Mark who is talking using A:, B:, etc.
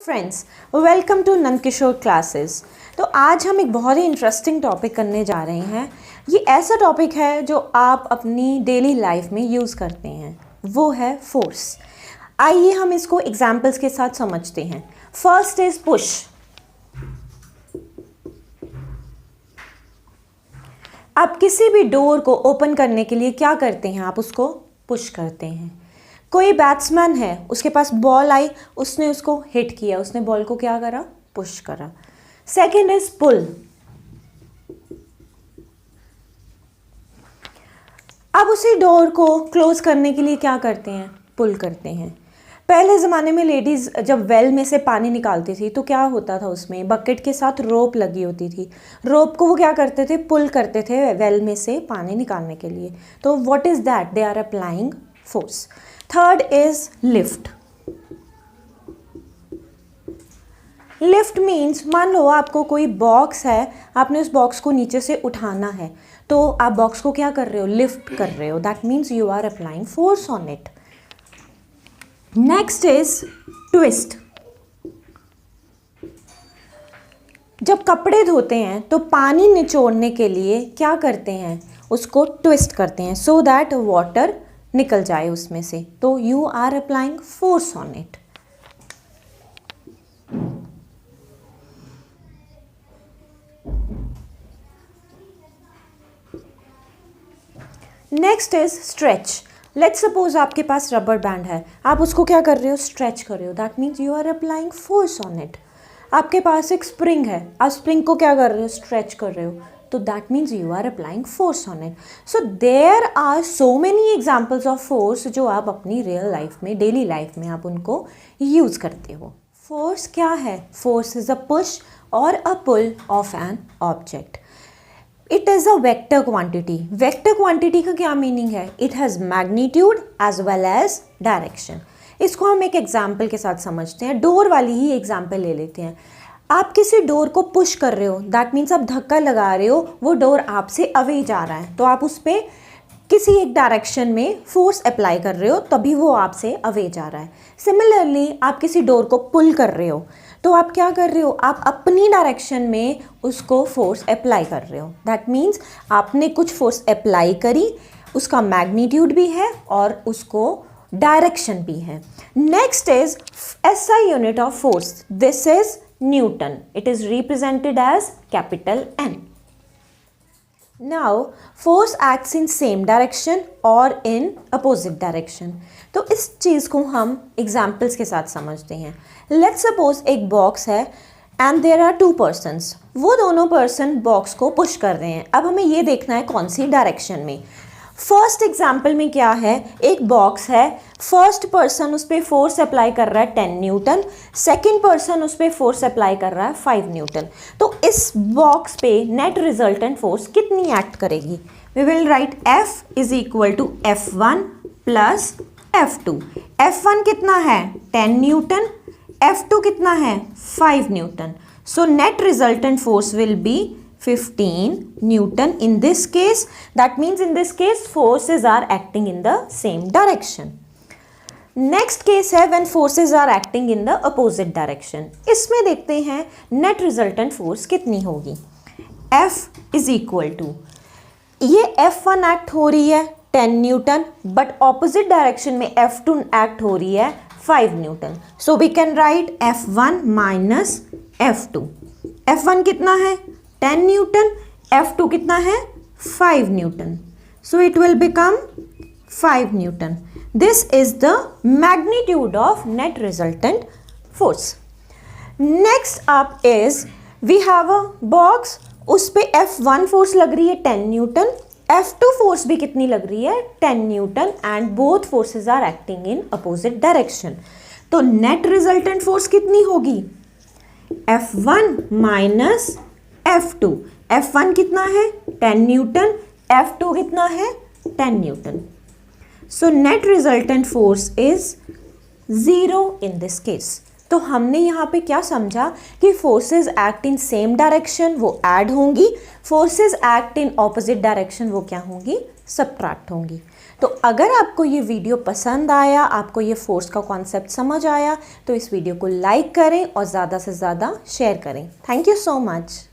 A: Friends, welcome to Nandkishore classes. तो आज हम एक बहुत ही इंटरेस्टिंग टॉपिक करने जा रहे हैं। ये ऐसा टॉपिक है जो आप अपनी डेली लाइफ में यूज़ करते हैं, वो है फोर्स। आइए हम इसको एग्जाम्पल्स के साथ समझते हैं। First is push. आप किसी भी डोर को ओपन करने के लिए क्या करते हैं? आप उसको पुश करते हैं। कोई बैट्समैन है, उसके पास बॉल आई, उसने उसको हिट किया, उसने बॉल को क्या करा? पुश करा। Second is pull. अब उसी डोर को क्लोज करने के लिए क्या करते हैं? पुल करते हैं। पहले ज़माने में लेडीज़ जब वेल में से पानी निकालती थी तो क्या होता था? उसमें बकेट के साथ रोप लगी होती थी। रोप को वो क्या करते थे? पुल करते थे वेल में से पानी निकालने के लिए। तो what is that? They are applying force. Third is lift. Lift means, मान लो आपको कोई बॉक्स है, आपने उस बॉक्स को नीचे से उठाना है, तो आप बॉक्स को क्या कर रहे हो? लिफ्ट कर रहे हो। That means you are applying force on it. Next is twist. जब कपड़े धोते हैं तो पानी निचोड़ने के लिए क्या करते हैं? उसको ट्विस्ट करते हैं सो दैट वाटर निकल जाए उसमें से। तो you are applying force on it. Next is stretch. Let's suppose आपके पास रबर बैंड है, आप उसको क्या कर रहे हो? स्ट्रेच कर रहे हो। That means you are applying force on it. आपके पास एक स्प्रिंग है, आप स्प्रिंग को क्या कर रहे हो? स्ट्रेच कर रहे हो। तो that means you are applying force on it. So there are so many examples of force जो आप अपनी रियल लाइफ में, डेली लाइफ में आप उनको यूज करते हो। फोर्स क्या है? फोर्स इज अ पुश और a pull of an object. It is a vector quantity. Vector quantity का क्या मीनिंग है? It has magnitude as well as direction. इसको हम एक एग्जाम्पल के साथ समझते हैं। डोर वाली ही एग्जाम्पल ले लेते हैं। आप किसी डोर को पुश कर रहे हो, दैट मीन्स आप धक्का लगा रहे हो, वो डोर आपसे अवे जा रहा है, तो आप उस पर किसी एक डायरेक्शन में फोर्स अप्लाई कर रहे हो, तभी वो आपसे अवे जा रहा है। सिमिलरली आप किसी डोर को पुल कर रहे हो, तो आप क्या कर रहे हो? आप अपनी डायरेक्शन में उसको फोर्स अप्लाई कर रहे हो। दैट मीन्स आपने कुछ फोर्स अप्लाई करी, उसका मैग्नीट्यूड भी है और उसको डायरेक्शन भी है। Next is SI unit of force. This is newton. It is represented as capital N. Now, force acts in same direction or in opposite direction. तो इस चीज़ को हम एग्जाम्पल्स के साथ समझते हैं। Let's suppose एक बॉक्स है and there are two persons. वो दोनों पर्सन बॉक्स को पुश कर रहे हैं। अब हमें ये देखना है कौन सी डायरेक्शन में। फर्स्ट एग्जाम्पल में क्या है? एक बॉक्स है, फर्स्ट पर्सन उस पर फोर्स अप्लाई कर रहा है 10 न्यूटन, सेकेंड पर्सन उस पर फोर्स अप्लाई कर रहा है 5 न्यूटन। तो इस बॉक्स पे नेट रिजल्टेंट फोर्स कितनी एक्ट करेगी? We will write F is equal to F1 plus F2। F1 कितना है? 10 न्यूटन। F2 कितना है? 5 newton. So net resultant force will be 15 Newton in this case. That means in this case forces are acting in the same direction. Next case है when forces are acting in the opposite direction. इसमें देखते हैं net resultant force कितनी होगी। F is equal to, ये F1 act हो रही है 10 न्यूटन, बट ऑपोजिट डायरेक्शन में F2 एक्ट हो रही है 5 newton. So we can write F1 minus F2। F1 कितना है? 10 न्यूटन। F2 कितना है? 5 newton. So it will become 5 newton. This is the magnitude of net resultant force. Next up is we have a box, उस पे F1 force लग रही है 10 Newton, F2 force भी कितनी लग रही है? 10 newton, and both forces are acting in opposite direction. तो नेट रिजल्टेंट फोर्स कितनी होगी? F1 minus F2। F1 कितना है? 10 न्यूटन। F2 कितना है? 10 Newton. So net resultant force is 0 in this case. तो हमने यहाँ पे क्या समझा कि forces act in same direction, वो ऐड होंगी, forces act in opposite direction, वो क्या होंगी? सब्ट्रैक्ट होंगी। तो अगर आपको ये वीडियो पसंद आया, आपको ये फोर्स का कॉन्सेप्ट समझ आया, तो इस वीडियो को लाइक करें और ज़्यादा से ज़्यादा शेयर करें। Thank you so much.